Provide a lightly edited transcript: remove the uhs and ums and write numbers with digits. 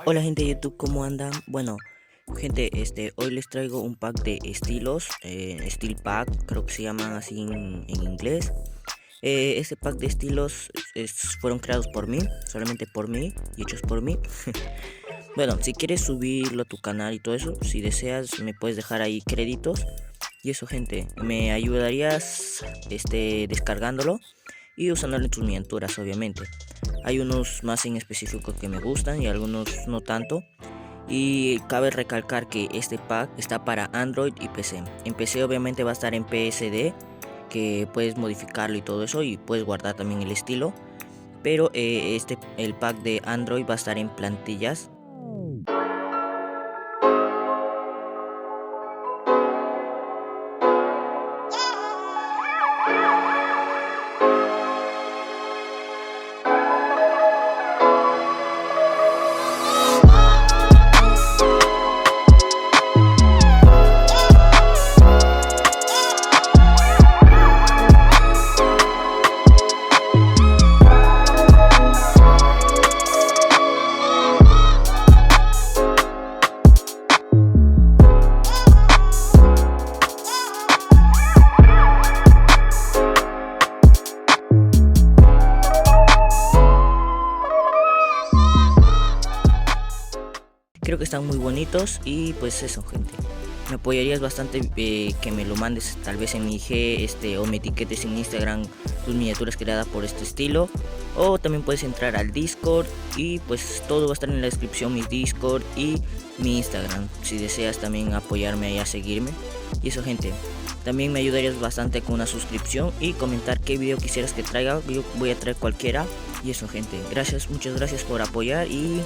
Hola gente de YouTube, ¿cómo andan? Bueno, gente, hoy les traigo un pack de estilos, Steel Pack, creo que se llaman así en inglés. Este pack de estilos fueron creados por mí, solamente por mí y hechos por mí. Bueno, si quieres subirlo a tu canal y todo eso, si deseas me puedes dejar ahí créditos. Y eso gente, me ayudarías descargándolo y usándolo en tus miniaturas obviamente. Hay unos más en específico que me gustan y algunos no tanto. Y cabe recalcar que este pack está para Android y PC. En PC obviamente va a estar en PSD, que puedes modificarlo y todo eso, y puedes guardar también el estilo. Pero el pack de Android va a estar en plantillas. Creo que están muy bonitos y pues eso gente, me apoyarías bastante que me lo mandes tal vez en mi IG o me etiquetes en Instagram tus miniaturas creadas por este estilo, o también puedes entrar al Discord y pues todo va a estar en la descripción, mi Discord y mi Instagram, si deseas también apoyarme y a seguirme. Y eso gente, también me ayudarías bastante con una suscripción y comentar qué video quisieras que traiga. Yo voy a traer cualquiera. Y eso gente, gracias, muchas gracias por apoyar y